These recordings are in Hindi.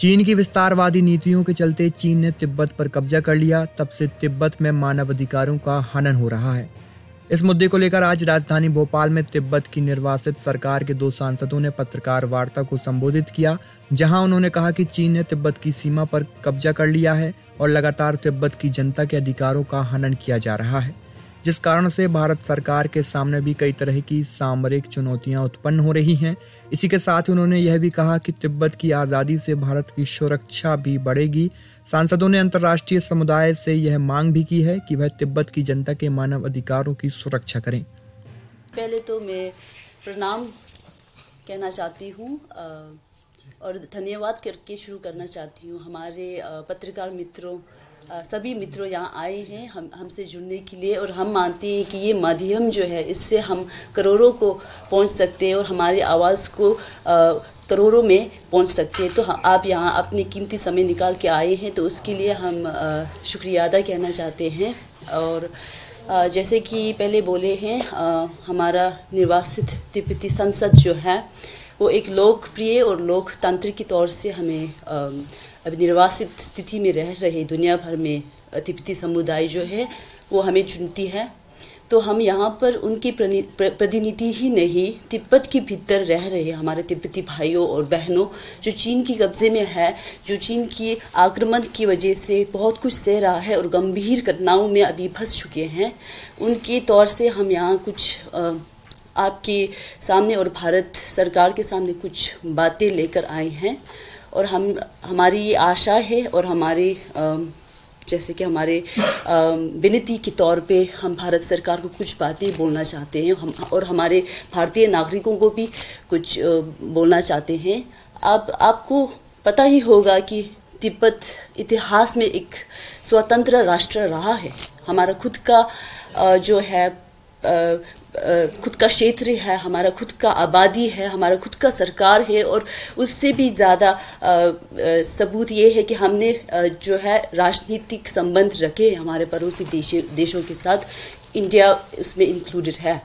चीन की विस्तारवादी नीतियों के चलते चीन ने तिब्बत पर कब्जा कर लिया। तब से तिब्बत में मानवाधिकारों का हनन हो रहा है। इस मुद्दे को लेकर आज राजधानी भोपाल में तिब्बत की निर्वासित सरकार के 2 सांसदों ने पत्रकार वार्ता को संबोधित किया, जहां उन्होंने कहा कि चीन ने तिब्बत की सीमा पर कब्जा कर लिया है और लगातार तिब्बत की जनता के अधिकारों का हनन किया जा रहा है, जिस कारण से भारत सरकार के सामने भी कई तरह की सामरिक चुनौतियां उत्पन्न हो रही हैं। इसी के साथ ही उन्होंने यह भी कहा कि तिब्बत की आज़ादी से भारत की सुरक्षा भी बढ़ेगी। सांसदों ने अंतर्राष्ट्रीय समुदाय से यह मांग भी की है कि वह तिब्बत की जनता के मानव अधिकारों की सुरक्षा करें। पहले तो मैं प्रणाम कहना चाहती हूँ और धन्यवाद करके शुरू करना चाहती हूँ। हमारे पत्रकार मित्रों, सभी मित्रों यहाँ आए हैं हमसे जुड़ने के लिए, और हम मानते हैं कि ये माध्यम जो है, इससे हम करोड़ों को पहुँच सकते हैं और हमारी आवाज़ को करोड़ों में पहुँच सकते हैं। तो आप यहाँ अपने कीमती समय निकाल के आए हैं, तो उसके लिए हम शुक्रिया अदा कहना चाहते हैं। और जैसे कि पहले बोले हैं, हमारा निर्वासित तिब्बती संसद जो है वो एक लोकप्रिय और लोकतांत्रिक के तौर से हमें अभी निर्वासित स्थिति में रह रहे दुनिया भर में तिब्बती समुदाय जो है वो हमें चुनती है। तो हम यहाँ पर उनकी प्रतिनिधि ही नहीं, तिब्बत के भीतर रह रहे हमारे तिब्बती भाइयों और बहनों जो चीन की कब्ज़े में है, जो चीन की आक्रमण की वजह से बहुत कुछ सह रहा है और गंभीर घटनाओं में अभी फंस चुके हैं, उनके तौर से हम यहाँ कुछ आपके सामने और भारत सरकार के सामने कुछ बातें लेकर आए हैं। और हमारी ये आशा है और हमारी जैसे कि हमारे विनती के तौर पे हम भारत सरकार को कुछ बातें बोलना चाहते हैं, और हमारे भारतीय नागरिकों को भी कुछ बोलना चाहते हैं। आपको पता ही होगा कि तिब्बत इतिहास में एक स्वतंत्र राष्ट्र रहा है। हमारा खुद का जो है खुद का क्षेत्र है, हमारा खुद का आबादी है, हमारा खुद का सरकार है, और उससे भी ज़्यादा सबूत ये है कि हमने जो है राजनीतिक संबंध रखे हमारे पड़ोसी देशों के साथ, इंडिया उसमें इंक्लूडेड है।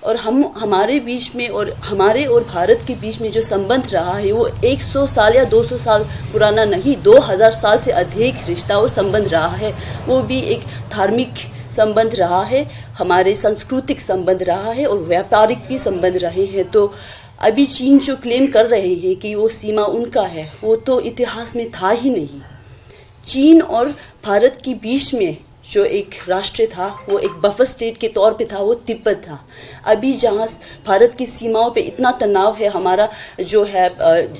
और हमारे बीच में और हमारे और भारत के बीच में जो संबंध रहा है वो 100 साल या 200 साल पुराना नहीं, 2000 साल से अधिक रिश्ता और संबंध रहा है। वो भी एक धार्मिक संबंध रहा है, हमारे सांस्कृतिक संबंध रहा है, और व्यापारिक भी संबंध रहे हैं। तो अभी चीन जो क्लेम कर रहे हैं कि वो सीमा उनका है, वो तो इतिहास में था ही नहीं। चीन और भारत के बीच में जो एक राष्ट्र था वो एक बफर स्टेट के तौर पे था, वो तिब्बत था। अभी जहाँ भारत की सीमाओं पे इतना तनाव है, हमारा जो है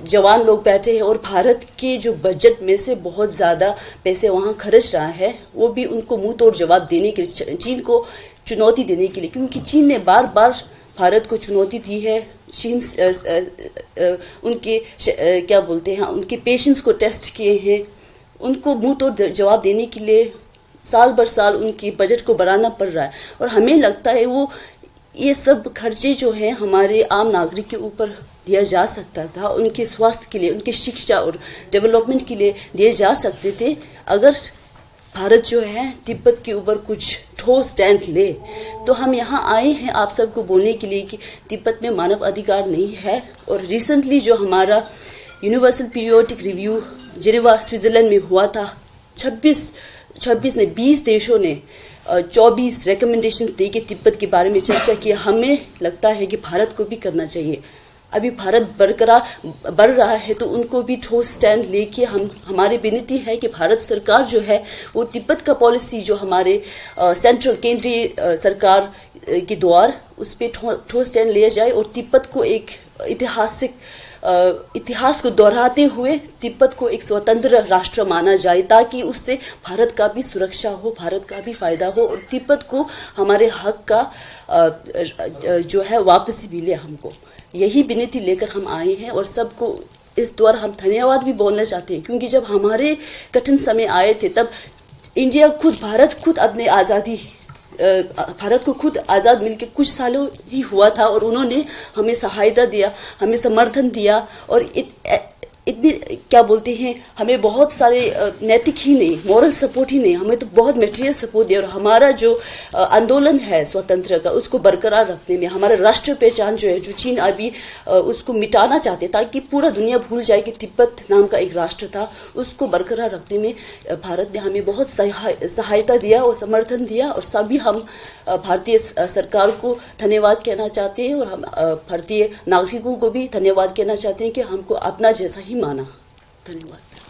जवान लोग बैठे हैं, और भारत के जो बजट में से बहुत ज़्यादा पैसे वहाँ खर्च रहा है, वो भी उनको मुंह तोड़ जवाब देने के लिए, चीन को चुनौती देने के लिए, क्योंकि चीन ने बार बार भारत को चुनौती दी है। चीन उनके क्या बोलते हैं, उनके पेशेंस को टेस्ट किए हैं, उनको मुंह तोड़ जवाब देने के लिए साल भर साल उनकी बजट को बढ़ाना पड़ रहा है। और हमें लगता है वो ये सब खर्चे जो हैं हमारे आम नागरिक के ऊपर दिया जा सकता था, उनके स्वास्थ्य के लिए, उनके शिक्षा और डेवलपमेंट के लिए दिए जा सकते थे, अगर भारत जो है तिब्बत के ऊपर कुछ ठोस स्टैंड ले। तो हम यहाँ आए हैं आप सबको बोलने के लिए कि तिब्बत में मानव अधिकार नहीं है। और रिसेंटली जो हमारा universal periodic review Geneva Switzerland में हुआ था, 20 देशों ने 24 रिकमेंडेशन दे के तिब्बत के बारे में चर्चा की। हमें लगता है कि भारत को भी करना चाहिए। अभी भारत बढ़ रहा है तो उनको भी ठोस स्टैंड लेके हमारी विनती है कि भारत सरकार जो है वो तिब्बत का पॉलिसी जो हमारे सेंट्रल केंद्रीय सरकार के द्वार उस पर ठोस स्टैंड लिया जाए, और तिब्बत को एक इतिहास को दोहराते हुए तिब्बत को एक स्वतंत्र राष्ट्र माना जाए, ताकि उससे भारत का भी सुरक्षा हो, भारत का भी फायदा हो, और तिब्बत को हमारे हक का जो है वापस मिले हमको। यही विनती लेकर हम आए हैं, और सबको इस द्वारा हम धन्यवाद भी बोलना चाहते हैं, क्योंकि जब हमारे कठिन समय आए थे तब भारत खुद अपने आज़ादी भारत को खुद आज़ाद मिलके कुछ सालों ही हुआ था, और उन्होंने हमें सहायता दिया, हमें समर्थन दिया, और इतनी क्या बोलते हैं, हमें बहुत सारे नैतिक ही नहीं, मॉरल सपोर्ट ही नहीं, हमें तो बहुत मटेरियल सपोर्ट दिया। और हमारा जो आंदोलन है स्वतंत्र का, उसको बरकरार रखने में, हमारा राष्ट्र पहचान जो है, जो चीन अभी उसको मिटाना चाहते ताकि पूरा दुनिया भूल जाए कि तिब्बत नाम का एक राष्ट्र था, उसको बरकरार रखने में भारत ने हमें बहुत सहायता दिया और समर्थन दिया। और सभी हम भारतीय सरकार को धन्यवाद कहना चाहते हैं, और हम भारतीय नागरिकों को भी धन्यवाद कहना चाहते हैं कि हमको अपना जैसा ही माना। धन्यवाद।